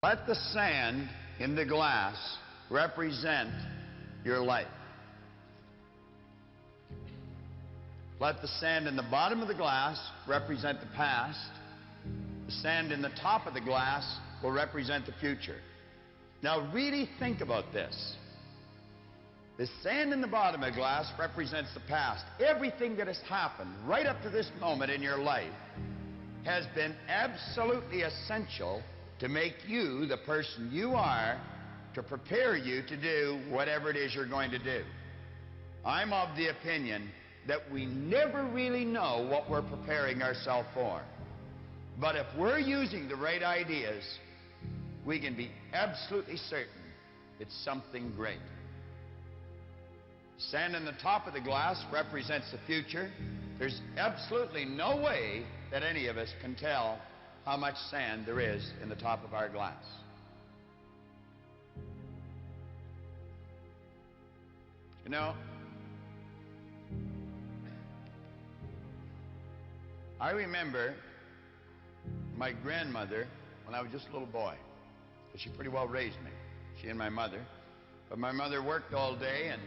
Let the sand in the glass represent your life. Let the sand in the bottom of the glass represent the past. The sand in the top of the glass will represent the future. Now really think about this. The sand in the bottom of the glass represents the past. Everything that has happened right up to this moment in your life has been absolutely essential to make you the person you are, to prepare you to do whatever it is you're going to do. I'm of the opinion that we never really know what we're preparing ourselves for. But if we're using the right ideas, we can be absolutely certain it's something great. Sand in the top of the glass represents the future. There's absolutely no way that any of us can tell how much sand there is in the top of our glass. You know, I remember my grandmother when I was just a little boy. She pretty well raised me, she and my mother. But my mother worked all day, and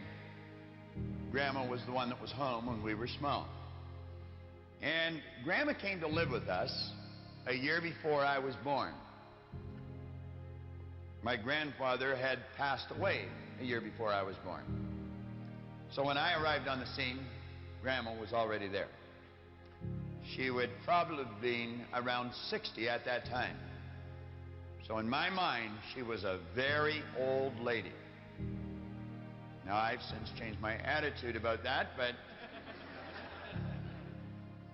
Grandma was the one that was home when we were small. And Grandma came to live with us a year before I was born. My grandfather had passed away a year before I was born. So when I arrived on the scene, Grandma was already there. She would probably have been around 60 at that time. So in my mind, she was a very old lady. Now, I've since changed my attitude about that, but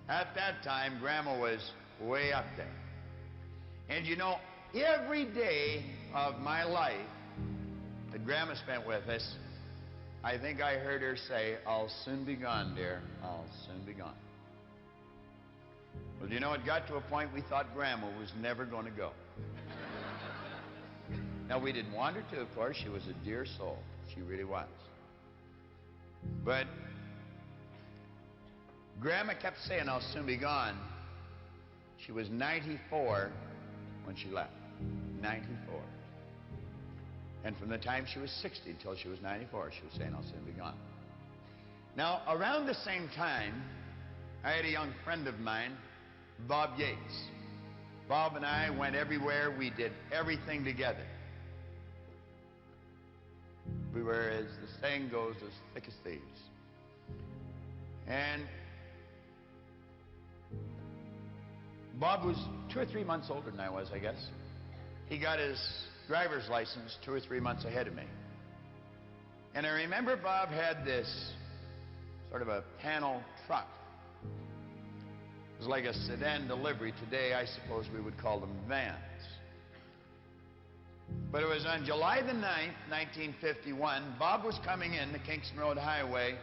at that time, Grandma was way up there. And you know, every day of my life that Grandma spent with us, I think I heard her say, "I'll soon be gone, dear. I'll soon be gone." Well, you know, it got to a point we thought Grandma was never going to go. Now, we didn't want her to, of course. She was a dear soul. She really was. But Grandma kept saying, "I'll soon be gone." She was 94 when she left. 94. And from the time she was 60 until she was 94, she was saying, "I'll soon be gone." Now, around the same time, I had a young friend of mine, Bob Yates. Bob and I went everywhere. We did everything together. We were, as the saying goes, as thick as thieves. And Bob was 2 or 3 months older than I was, I guess. He got his driver's license 2 or 3 months ahead of me. And I remember Bob had this sort of a panel truck. It was like a sedan delivery. Today, I suppose we would call them vans. But it was on July the 9th, 1951, Bob was coming in the Kingston Road Highway,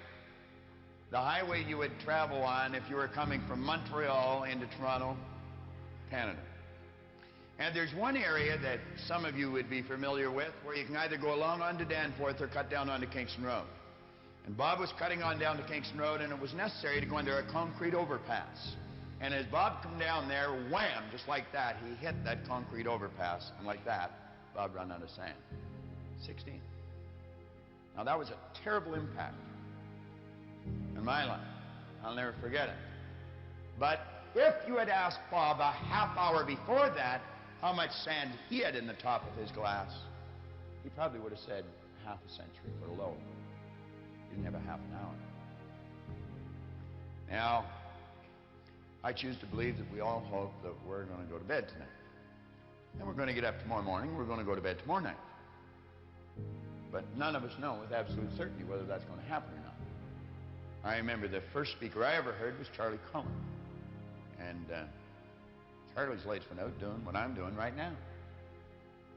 the highway you would travel on if you were coming from Montreal into Toronto, Canada. And there's one area that some of you would be familiar with where you can either go along onto Danforth or cut down onto Kingston Road. And Bob was cutting on down to Kingston Road, and it was necessary to go under a concrete overpass. And as Bob come down there, wham, just like that, he hit that concrete overpass, and like that, Bob ran out of sand. 16. Now that was a terrible impact in my life. I'll never forget it. But if you had asked Bob a half hour before that how much sand he had in the top of his glass, he probably would have said half a century or lower. He didn't have a half an hour. Now, I choose to believe that we all hope that we're going to go to bed tonight. And we're going to get up tomorrow morning. We're going to go to bed tomorrow night. But none of us know with absolute certainty whether that's going to happen or not. I remember the first speaker I ever heard was Charlie Cullen. And Charlie's lights went out doing what I'm doing right now.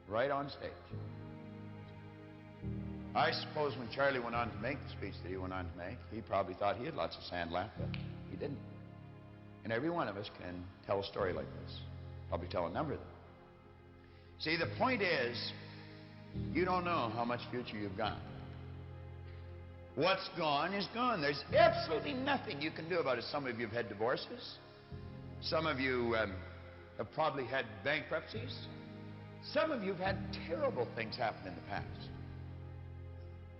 Right on stage. I suppose when Charlie went on to make the speech that he went on to make, he probably thought he had lots of sand left, but he didn't. And every one of us can tell a story like this. Probably tell a number of them. See, the point is, you don't know how much future you've got. What's gone is gone. There's absolutely nothing you can do about it. Some of you have had divorces. Some of you have probably had bankruptcies. Some of you have had terrible things happen in the past.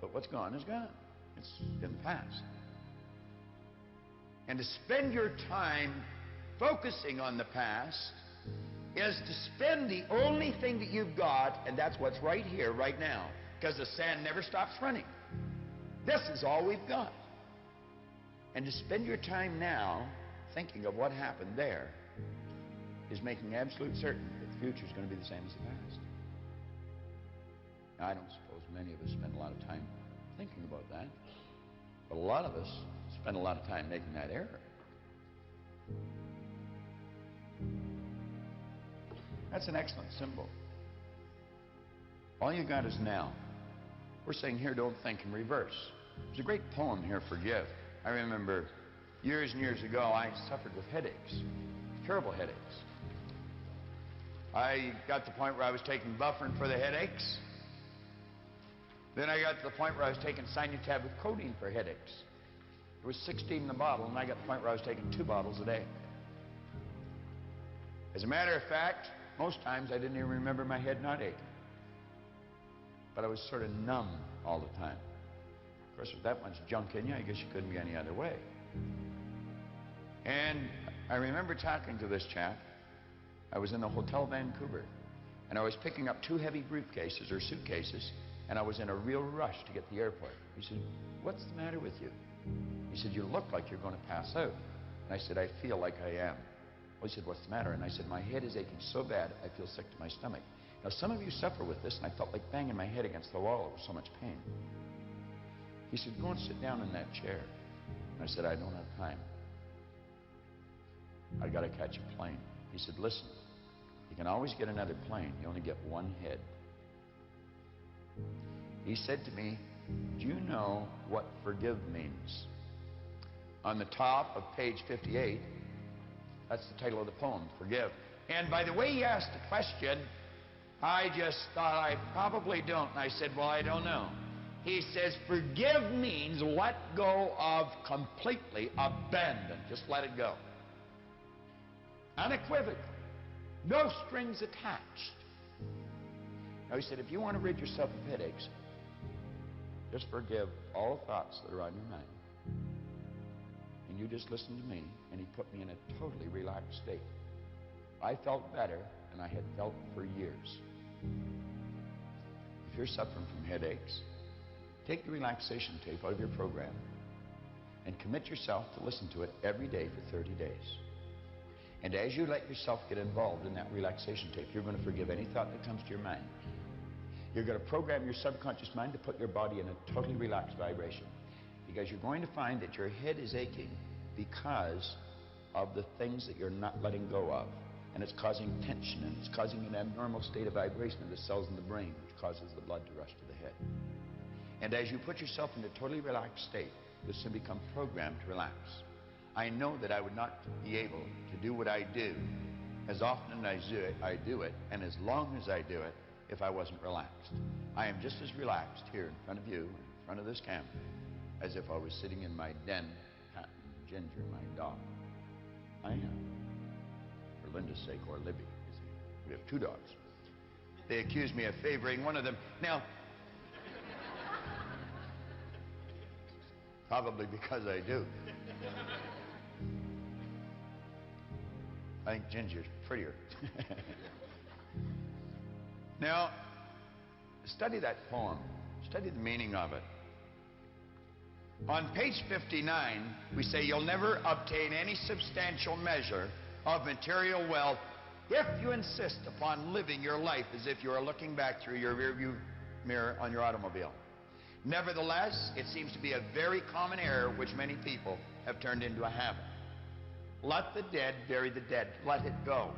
But what's gone is gone. It's in the past. And to spend your time focusing on the past is to spend the only thing that you've got, and that's what's right here, right now. Because the sand never stops running. This is all we've got. And to spend your time now thinking of what happened there is making absolute certain that the future is going to be the same as the past. Now, I don't suppose many of us spend a lot of time thinking about that, but a lot of us spend a lot of time making that error. That's an excellent symbol. All you got is now. We're saying here, don't think in reverse. There's a great poem here, Forgive. I remember years and years ago, I suffered with headaches, terrible headaches. I got to the point where I was taking Bufferin for the headaches. Then I got to the point where I was taking Sinutab with codeine for headaches. There was 16 in the bottle, and I got to the point where I was taking 2 bottles a day. As a matter of fact, most times I didn't even remember my head not aching. But I was sort of numb all the time. Of course, with that much junk in you, I guess you couldn't be any other way. And I remember talking to this chap. I was in the Hotel Vancouver, and I was picking up 2 heavy briefcases or suitcases, and I was in a real rush to get to the airport. He said, "What's the matter with you?" He said, "You look like you're going to pass out." And I said, "I feel like I am." Well, he said, "What's the matter?" And I said, "My head is aching so bad, I feel sick to my stomach." Now, some of you suffer with this, and I felt like banging my head against the wall. It was so much pain. He said, "Go and sit down in that chair." And I said, "I don't have time. I got to catch a plane." He said, "Listen, you can always get another plane. You only get one head." He said to me, "Do you know what forgive means?" On the top of page 58, that's the title of the poem, Forgive. And by the way he asked the question, I just thought I probably don't. And I said, "Well, I don't know." He says, forgive means let go of completely, abandon. Just let it go. Unequivocally. No strings attached. Now, he said, if you want to rid yourself of headaches, just forgive all thoughts that are on your mind. And you just listen to me. And he put me in a totally relaxed state. I felt better than I had felt for years. If you're suffering from headaches, take the relaxation tape out of your program and commit yourself to listen to it every day for 30 days. And as you let yourself get involved in that relaxation tape, you're going to forgive any thought that comes to your mind. You're going to program your subconscious mind to put your body in a totally relaxed vibration. Because you're going to find that your head is aching because of the things that you're not letting go of. And it's causing tension, and it's causing an abnormal state of vibration of the cells in the brain, which causes the blood to rush to the head. And as you put yourself in a totally relaxed state, you'll soon become programmed to relax. I know that I would not be able to do what I do as often as I do it, and as long as I do it, if I wasn't relaxed. I am just as relaxed here in front of you, in front of this camera, as if I was sitting in my den patting Ginger, my dog. I am. For Linda's sake, or Libby. You see, we have 2 dogs. They accuse me of favoring one of them. Now, probably because I do. I think Ginger's prettier. Now, study that poem. Study the meaning of it. On page 59, we say you'll never obtain any substantial measure of material wealth if you insist upon living your life as if you are looking back through your rearview mirror on your automobile. Nevertheless, it seems to be a very common error which many people have turned into a habit. Let the dead bury the dead. Let it go.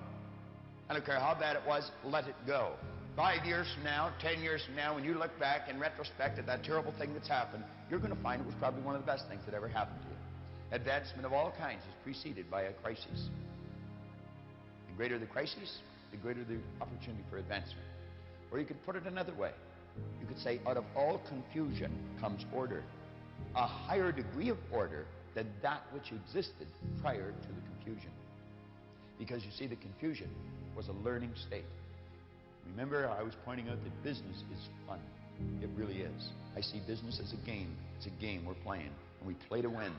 I don't care how bad it was, let it go. 5 years from now, 10 years from now, when you look back in retrospect at that terrible thing that's happened, you're going to find it was probably one of the best things that ever happened to you. Advancement of all kinds is preceded by a crisis. The greater the crisis, the greater the opportunity for advancement. Or you could put it another way. You could say, out of all confusion comes order. A higher degree of order than that which existed prior to the confusion. Because you see, the confusion was a learning state. Remember, I was pointing out that business is fun. It really is. I see business as a game. It's a game we're playing, and we play to win.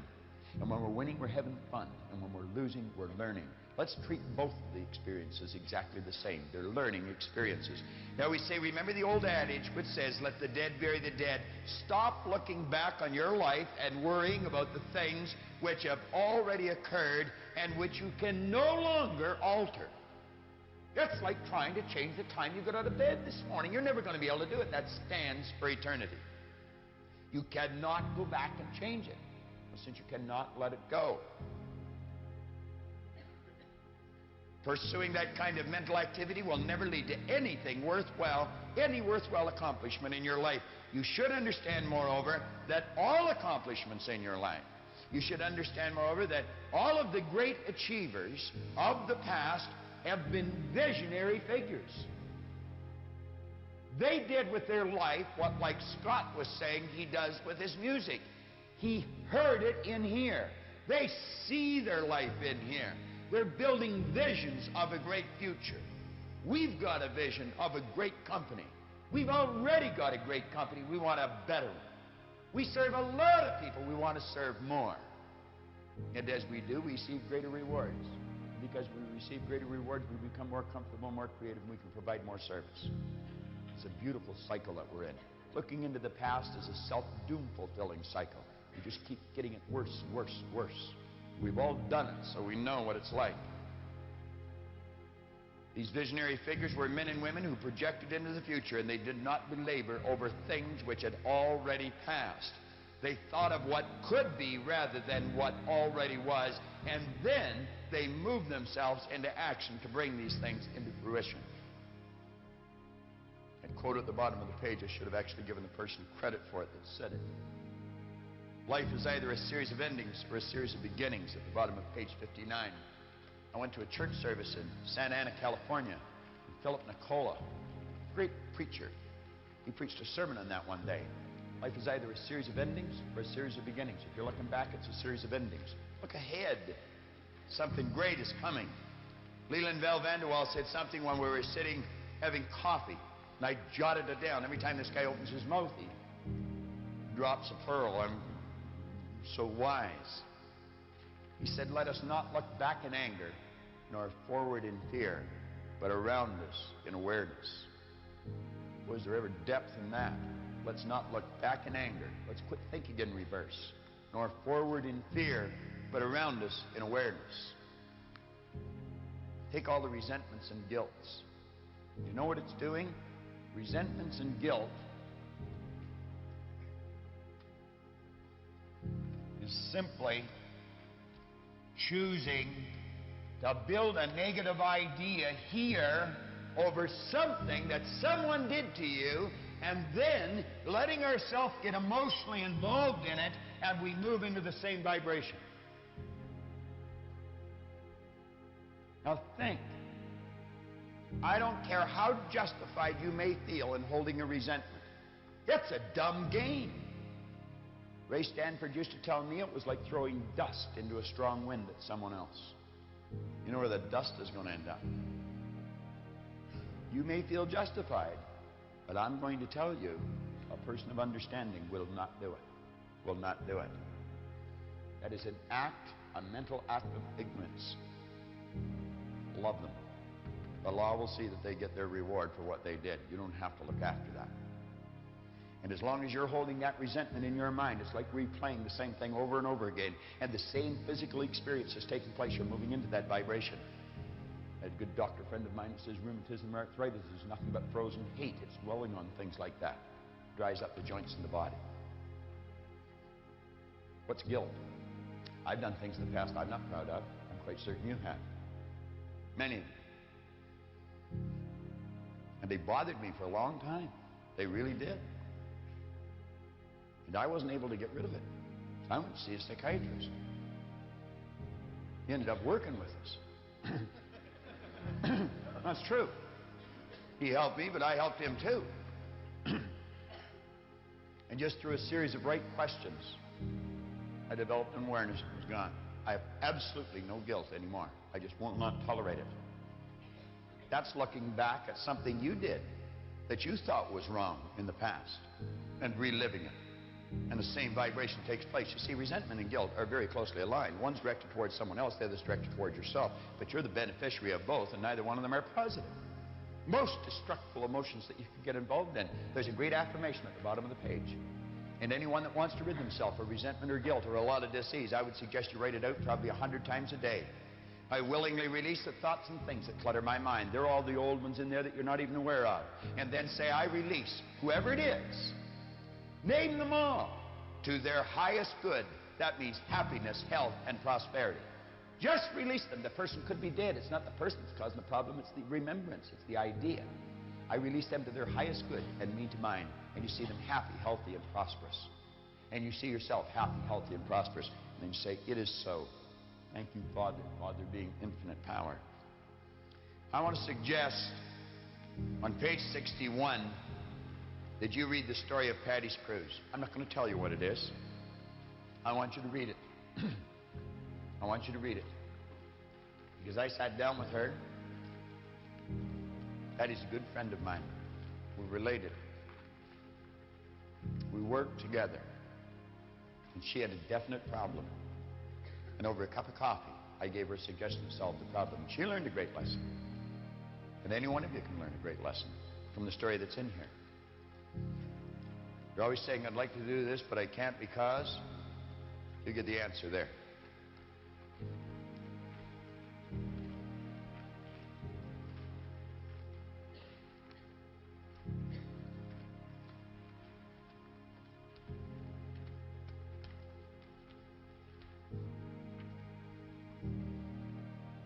And when we're winning, we're having fun. And when we're losing, we're learning. Let's treat both of the experiences exactly the same. They're learning experiences. Now we say, remember the old adage which says, let the dead bury the dead. Stop looking back on your life and worrying about the things which have already occurred and which you can no longer alter. It's like trying to change the time you got out of bed this morning. You're never going to be able to do it. That stands for eternity. You cannot go back and change it, since you cannot let it go. Pursuing that kind of mental activity will never lead to anything worthwhile, any worthwhile accomplishment in your life. You should understand, moreover, that all accomplishments in your life, you should understand, moreover, that all of the great achievers of the past have been visionary figures. They did with their life what, like Scott was saying, he does with his music. He heard it in here. They see their life in here. They're building visions of a great future. We've got a vision of a great company. We've already got a great company. We want a better one. We serve a lot of people. We want to serve more. And as we do, we receive greater rewards. Because we receive greater rewards, we become more comfortable, more creative, and we can provide more service. It's a beautiful cycle that we're in. Looking into the past is a self-doom-fulfilling cycle. You just keep getting it worse and worse and worse. We've all done it, so we know what it's like. These visionary figures were men and women who projected into the future, and they did not belabor over things which had already passed. They thought of what could be rather than what already was, and then they moved themselves into action to bring these things into fruition. And quote at the bottom of the page, I should have actually given the person credit for it that said it. Life is either a series of endings or a series of beginnings, at the bottom of page 59. I went to a church service in Santa Ana, California, and Philip Nicola, great preacher. He preached a sermon on that one day. Life is either a series of endings or a series of beginnings. If you're looking back, it's a series of endings. Look ahead. Something great is coming. Leland Val Vanderwall said something when we were sitting having coffee, and I jotted it down. Every time this guy opens his mouth, he drops a pearl. I'm so wise. He said, let us not look back in anger, nor forward in fear, but around us in awareness. Was there ever depth in that? Let's not look back in anger. Let's quit thinking in reverse, nor forward in fear, but around us in awareness. Take all the resentments and guilts. You know what it's doing? Resentments and guilt is simply choosing to build a negative idea here over something that someone did to you, and then letting ourselves get emotionally involved in it, and we move into the same vibration. Now think. I don't care how justified you may feel in holding a resentment. It's a dumb game. Ray Stanford used to tell me it was like throwing dust into a strong wind at someone else. You know where the dust is going to end up. You may feel justified, but I'm going to tell you, a person of understanding will not do it. Will not do it. That is an act, a mental act of ignorance. Love them. The law will see that they get their reward for what they did. You don't have to look after that. And as long as you're holding that resentment in your mind, it's like replaying the same thing over and over again, and the same physical experience is taking place. You're moving into that vibration. I had a good doctor friend of mine that says rheumatism or arthritis is nothing but frozen hate. It's dwelling on things like that. Dries up the joints in the body. What's guilt? I've done things in the past I'm not proud of. I'm quite certain you have. Many of you. And they bothered me for a long time. They really did. And I wasn't able to get rid of it. So I went to see a psychiatrist. He ended up working with us. That's true. He helped me, but I helped him too. And just through a series of right questions, I developed an awareness and it was gone. I have absolutely no guilt anymore. I just will not tolerate it. That's looking back at something you did that you thought was wrong in the past and reliving it. And the same vibration takes place. You see, resentment and guilt are very closely aligned. One's directed towards someone else, the other's directed towards yourself. But you're the beneficiary of both, and neither one of them are positive. Most destructive emotions that you can get involved in. There's a great affirmation at the bottom of the page. And anyone that wants to rid themselves of resentment or guilt or a lot of disease, I would suggest you write it out probably 100 times a day. I willingly release the thoughts and things that clutter my mind. There are all the old ones in there that you're not even aware of. And then say, I release whoever it is. Name them all to their highest good. That means happiness, health, and prosperity. Just release them. The person could be dead. It's not the person that's causing the problem. It's the remembrance. It's the idea. I release them to their highest good and me to mine. And you see them happy, healthy, and prosperous. And you see yourself happy, healthy, and prosperous. And then you say, it is so. Thank you, Father. Father being infinite power. I want to suggest on page 61 that you read the story of Patty Spruce. I'm not going to tell you what it is. I want you to read it. I want you to read it. Because I sat down with her. Patty's a good friend of mine. We're related. We worked together. And she had a definite problem. And over a cup of coffee, I gave her a suggestion to solve the problem. She learned a great lesson. And any one of you can learn a great lesson from the story that's in here. You're always saying, I'd like to do this, but I can't because. You get the answer there.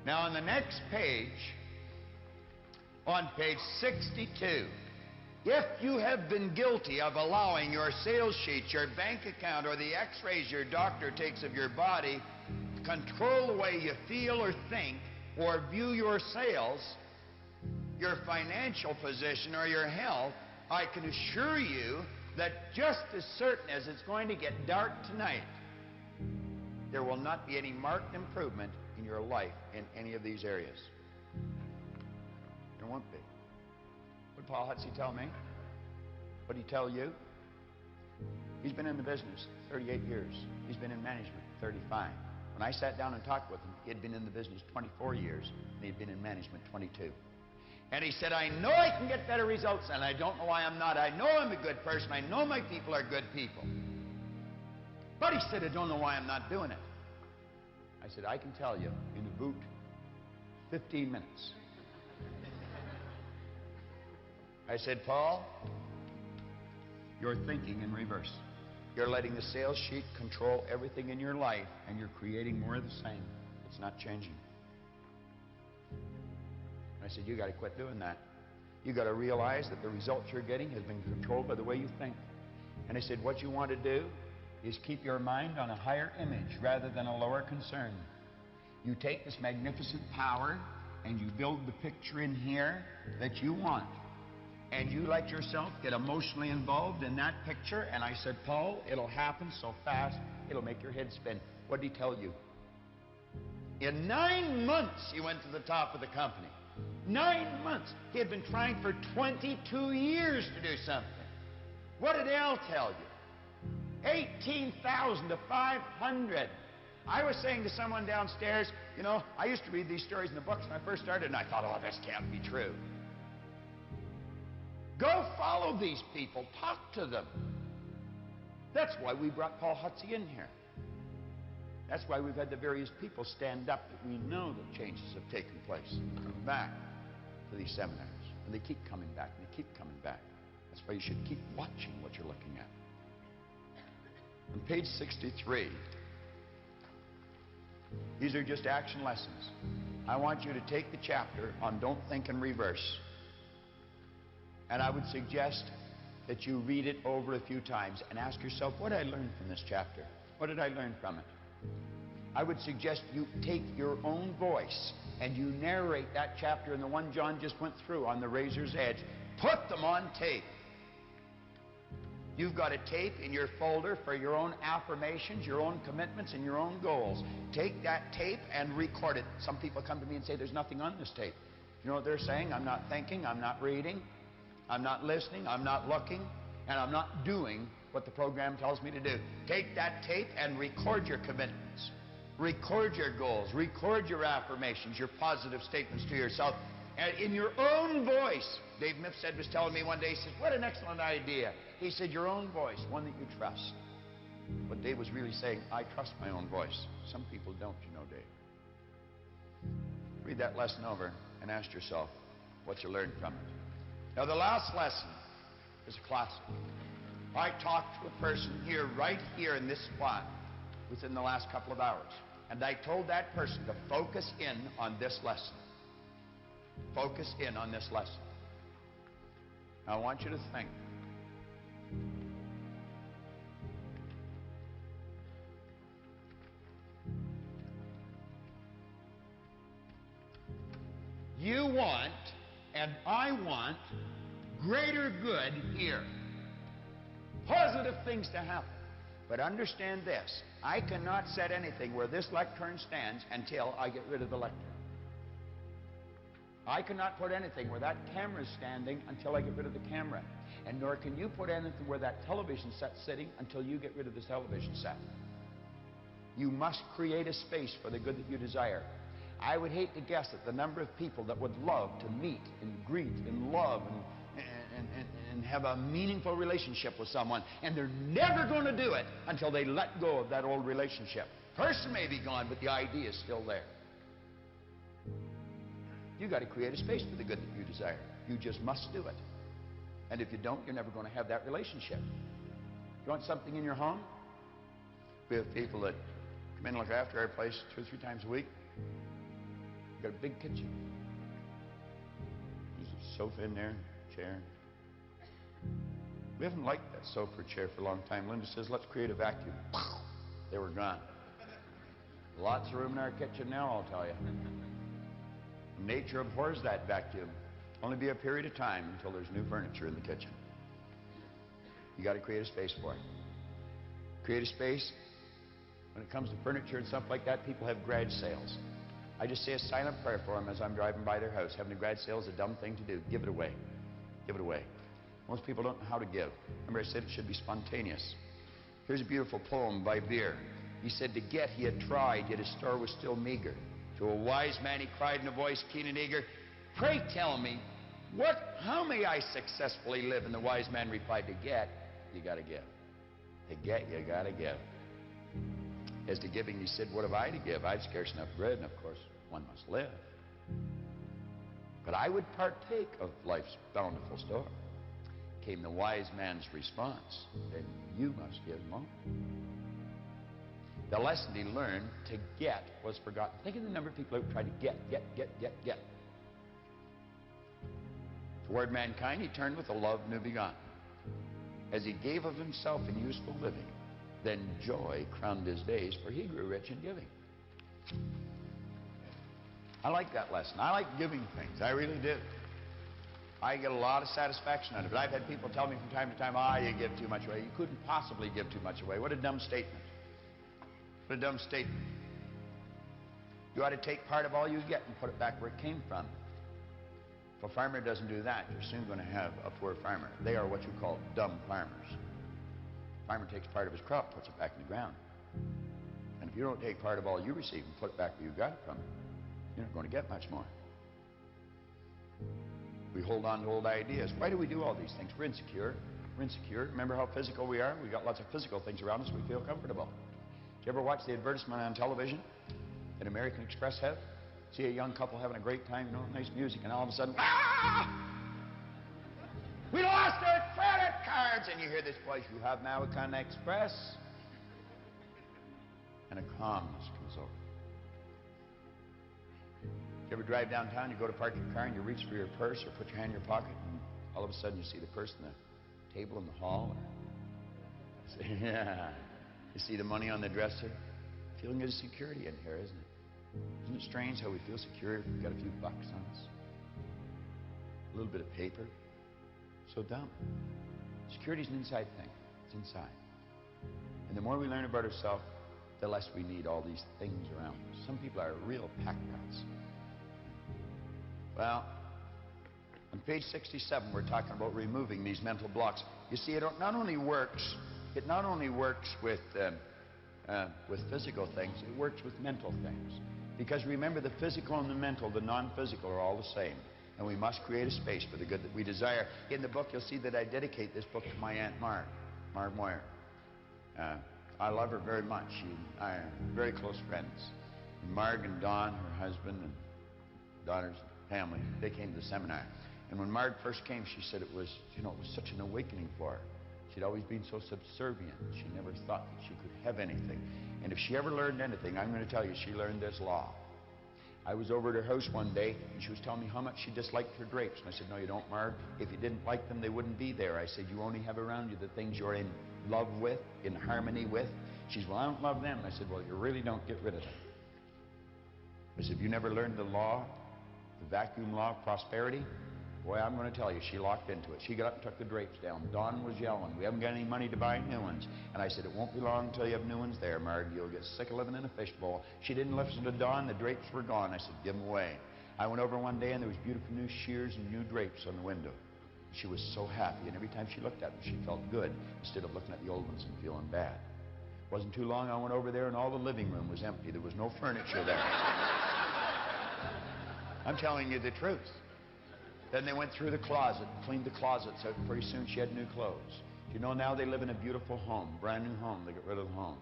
Now on the next page, on page 62, if you have been guilty of allowing your sales sheet, your bank account, or the x-rays your doctor takes of your body control the way you feel or think or view your sales, your financial position, or your health, I can assure you that just as certain as it's going to get dark tonight, there will not be any marked improvement in your life in any of these areas. There won't be. What did Paul Hutsey tell me? What did he tell you? He's been in the business 38 years. He's been in management 35. When I sat down and talked with him, he had been in the business 24 years, and he'd been in management 22. And he said, I know I can get better results, and I don't know why I'm not. I know I'm a good person. I know my people are good people. But he said, I don't know why I'm not doing it. I said, I can tell you in about 15 minutes. I said, Paul, you're thinking in reverse. You're letting the sales sheet control everything in your life, and you're creating more of the same. It's not changing. I said, you got to quit doing that. You got to realize that the results you're getting has been controlled by the way you think. And I said, what you want to do is keep your mind on a higher image rather than a lower concern. You take this magnificent power and you build the picture in here that you want. And you let yourself get emotionally involved in that picture. And I said, Paul, it'll happen so fast, it'll make your head spin. What did he tell you? In 9 months, he went to the top of the company. 9 months. He had been trying for 22 years to do something. What did Al tell you? 18,000 to 500. I was saying to someone downstairs, you know, I used to read these stories in the books when I first started, and I thought, oh, this can't be true. Go follow these people. Talk to them. That's why we brought Paul Hutsey in here. That's why we've had the various people stand up that we know that changes have taken place and come back to these seminars. And they keep coming back, and they keep coming back. That's why you should keep watching what you're looking at. On page 63, these are just action lessons. I want you to take the chapter on Don't Think in Reverse. And I would suggest that you read it over a few times and ask yourself, what did I learn from this chapter? What did I learn from it? I would suggest you take your own voice and you narrate that chapter and the one John just went through on the razor's edge. Put them on tape. You've got a tape in your folder for your own affirmations, your own commitments, and your own goals. Take that tape and record it. Some people come to me and say, there's nothing on this tape. You know what they're saying? I'm not thinking, I'm not reading, I'm not listening, I'm not looking, and I'm not doing what the program tells me to do. Take that tape and record your commitments. Record your goals. Record your affirmations, your positive statements to yourself. And in your own voice. Dave Mifsud was telling me one day, he says, what an excellent idea. He said, your own voice, one that you trust. But Dave was really saying, I trust my own voice. Some people don't, you know, Dave. Read that lesson over and ask yourself what you learned from it. Now, the last lesson is a classic. I talked to a person here, right here in this spot, within the last couple of hours. And I told that person to focus in on this lesson. Focus in on this lesson. Now, I want you to think. You want, and I want, greater good here. Positive things to happen. But understand this, I cannot set anything where this lectern stands until I get rid of the lectern. I cannot put anything where that camera is standing until I get rid of the camera. And nor can you put anything where that television set's sitting until you get rid of the television set. You must create a space for the good that you desire. I would hate to guess at the number of people that would love to meet and greet and love and have a meaningful relationship with someone, and they're never going to do it until they let go of that old relationship. Person may be gone, but the idea is still there. You've got to create a space for the good that you desire. You just must do it. And if you don't, you're never going to have that relationship. You want something in your home? We have people that come in and look after our place 2 or 3 times a week. We've got a big kitchen. There's a sofa in there, chair. We haven't liked that sofa or chair for a long time. Linda says, let's create a vacuum. They were gone. Lots of room in our kitchen now, I'll tell you. Nature abhors that vacuum. Only be a period of time until there's new furniture in the kitchen. You got to create a space for it. Create a space. When it comes to furniture and stuff like that, people have garage sales. I just say a silent prayer for them as I'm driving by their house. Having a garage sale is a dumb thing to do. Give it away. Give it away. Most people don't know how to give. Remember I said it should be spontaneous. Here's a beautiful poem by Beer. He said, to get he had tried, yet his store was still meager. To a wise man he cried in a voice keen and eager, pray tell me, how may I successfully live? And the wise man replied, to get, you got to give. To get, you got to give. As to giving, he said, what have I to give? I've scarce enough bread, and of course, one must live. But I would partake of life's bountiful store. Came the wise man's response, then you must give more. The lesson he learned to get was forgotten. Think of the number of people who tried to get. Toward mankind, he turned with a love new begun. As he gave of himself in useful living, then joy crowned his days, for he grew rich in giving. I like that lesson. I like giving things. I really do. I get a lot of satisfaction out of it. I've had people tell me from time to time, you give too much away. You couldn't possibly give too much away. What a dumb statement. What a dumb statement. You ought to take part of all you get and put it back where it came from. If a farmer doesn't do that, you're soon going to have a poor farmer. They are what you call dumb farmers. The farmer takes part of his crop, puts it back in the ground. And if you don't take part of all you receive and put it back where you got it from, you're not going to get much more. We hold on to old ideas. Why do we do all these things? We're insecure. We're insecure. Remember how physical we are? We've got lots of physical things around us. We feel comfortable. Did you ever watch the advertisement on television that American Express have? See a young couple having a great time, nice music, and all of a sudden, we lost our credit cards! And you hear this voice, you have American Express. And a calmness comes over. You ever drive downtown, you go to park your car, and you reach for your purse or put your hand in your pocket, and all of a sudden you see the purse in the table in the hall? Or you see the money on the dresser? Feeling of security in here, isn't it? Isn't it strange how we feel secure if we've got a few bucks on us? A little bit of paper? So dumb. Security's an inside thing. It's inside. And the more we learn about ourselves, the less we need all these things around us. Some people are real pack rats. Well, On page 67, we're talking about removing these mental blocks. You see, it not only works with physical things, it works with mental things. Because remember, the physical and the mental, the non-physical, are all the same. And we must create a space for the good that we desire. In the book, you'll see that I dedicate this book to my Aunt Marg Moyer. I love her very much. She and I are very close friends. And Marg and Don, her husband, and daughters, family, they came to the seminar. And when Marg first came, she said it was, it was such an awakening for her. She'd always been so subservient. She never thought that she could have anything. And if she ever learned anything, I'm going to tell you, she learned this law. I was over at her house one day, and she was telling me how much she disliked her drapes. And I said, no, you don't, Marg. If you didn't like them, they wouldn't be there. I said, you only have around you the things you're in love with, in harmony with. She said, well, I don't love them. I said, well, you really don't get rid of them. I said, you never learned the law, the vacuum law of prosperity? Boy, I'm going to tell you, she locked into it. She got up and took the drapes down. Don was yelling, we haven't got any money to buy new ones. And I said, it won't be long until you have new ones there, Marg. You'll get sick of living in a fishbowl. She didn't listen to Don. The drapes were gone. I said, give them away. I went over one day, and there was beautiful new shears and new drapes on the window. She was so happy, and every time she looked at them, she felt good instead of looking at the old ones and feeling bad. It wasn't too long, I went over there, and all the living room was empty. There was no furniture there. I'm telling you the truth. Then they went through the closet and cleaned the closets out, and pretty soon she had new clothes. You know, now they live in a beautiful home, brand new home. They got rid of the home.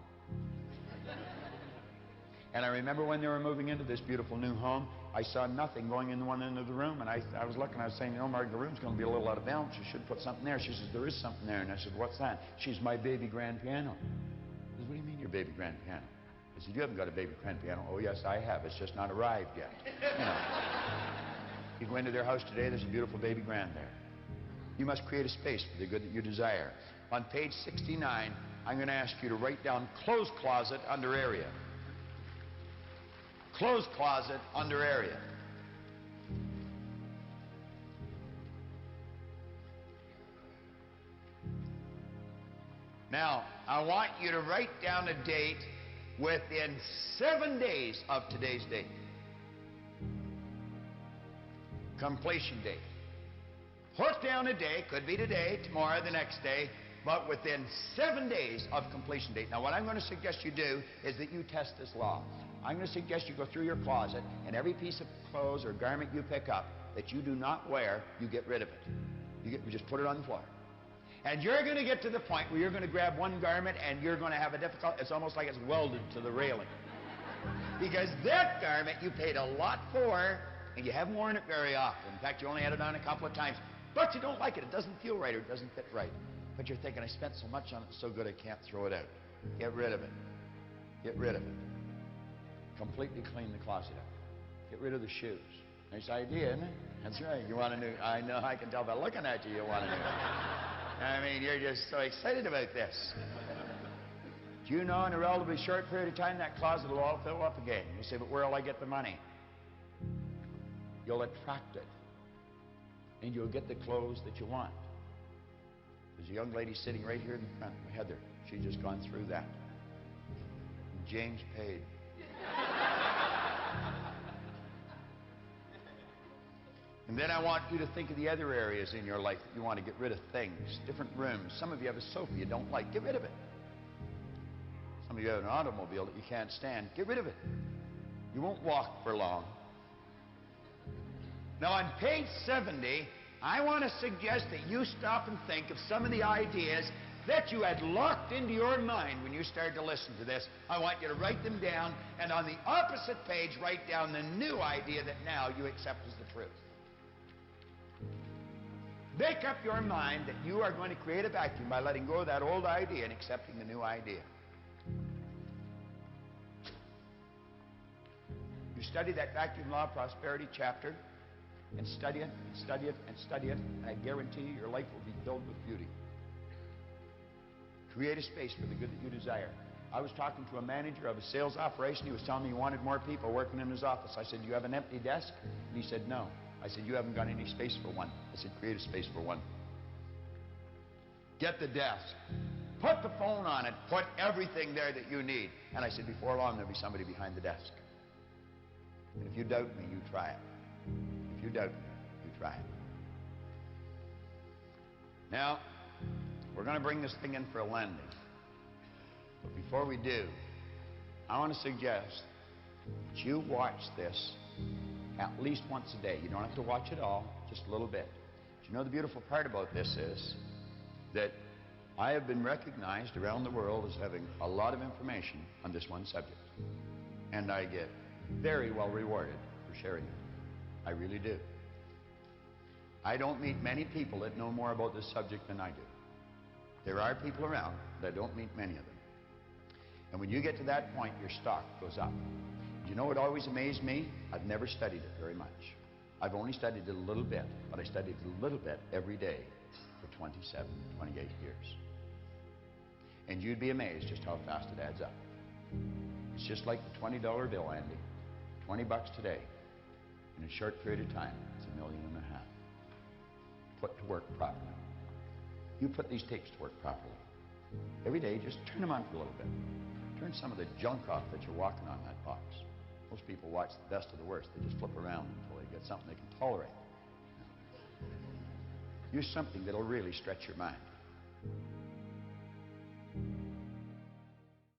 And I remember when they were moving into this beautiful new home, I saw nothing going in one end of the room, and I was looking, I was saying, Marg, the room's going to be a little out of balance. You should put something there. She says, there is something there. And I said, what's that? She's my baby grand piano. I said, what do you mean your baby grand piano? I said, you haven't got a baby grand piano. Oh, yes, I have. It's just not arrived yet. You go into their house today, there's a beautiful baby grand there. You must create a space for the good that you desire. On page 69, I'm going to ask you to write down clothes closet under area. Clothes closet under area. Now, I want you to write down a date within 7 days of today's date. Completion date. Put down a day, could be today, tomorrow, the next day, but within 7 days of completion date. Now, what I'm going to suggest you do is that you test this law. I'm going to suggest you go through your closet, and every piece of clothes or garment you pick up that you do not wear, you get rid of it. You just put it on the floor. And you're going to get to the point where you're going to grab one garment and you're going to have a difficult, it's almost like it's welded to the railing. Because that garment you paid a lot for, and you haven't worn it very often. In fact, you only had it on a couple of times. But you don't like it. It doesn't feel right or it doesn't fit right. But you're thinking, I spent so much on it, it's so good I can't throw it out. Get rid of it. Get rid of it. Completely clean the closet up. Get rid of the shoes. Nice idea, isn't it? That's right. You want a new, I know, I can tell by looking at you, you want a new. I mean, you're just so excited about this. Do you know in a relatively short period of time that closet will all fill up again? You say, but where will I get the money? You'll attract it. And you'll get the clothes that you want. There's a young lady sitting right here in the front, Heather. She's just gone through that. And James paid. And then I want you to think of the other areas in your life that you want to get rid of things, different rooms. Some of you have a sofa you don't like. Get rid of it. Some of you have an automobile that you can't stand. Get rid of it. You won't walk for long. Now on page 70, I want to suggest that you stop and think of some of the ideas that you had locked into your mind when you started to listen to this. I want you to write them down, and on the opposite page, write down the new idea that now you accept as the truth. Make up your mind that you are going to create a vacuum by letting go of that old idea and accepting the new idea. You study that vacuum law of prosperity chapter, and study it, and study it, and study it, and I guarantee you your life will be filled with beauty. Create a space for the good that you desire. I was talking to a manager of a sales operation. He was telling me he wanted more people working in his office. I said, do you have an empty desk? And he said, no. I said, you haven't got any space for one. I said, create a space for one. Get the desk. Put the phone on it. Put everything there that you need. And I said, before long, there'll be somebody behind the desk. And if you doubt me, you try it. If you doubt me, you try it. Now, we're going to bring this thing in for a landing. But before we do, I want to suggest that you watch this at least once a day. You don't have to watch it all, just a little bit. But you know the beautiful part about this is that I have been recognized around the world as having a lot of information on this one subject. And I get very well rewarded for sharing it. I really do. I don't meet many people that know more about this subject than I do. There are people around, but I don't meet many of them. And when you get to that point, your stock goes up. You know what always amazed me? I've never studied it very much. I've only studied it a little bit, but I studied it a little bit every day for 27, 28 years. And you'd be amazed just how fast it adds up. It's just like the $20 bill, Andy. 20 bucks today. In a short period of time, it's $1.5 million. Put to work properly. You put these tapes to work properly. Every day, just turn them on for a little bit. Turn some of the junk off that you're walking on that box. Most people watch the best of the worst. They just flip around until they get something they can tolerate. Use something that'll really stretch your mind.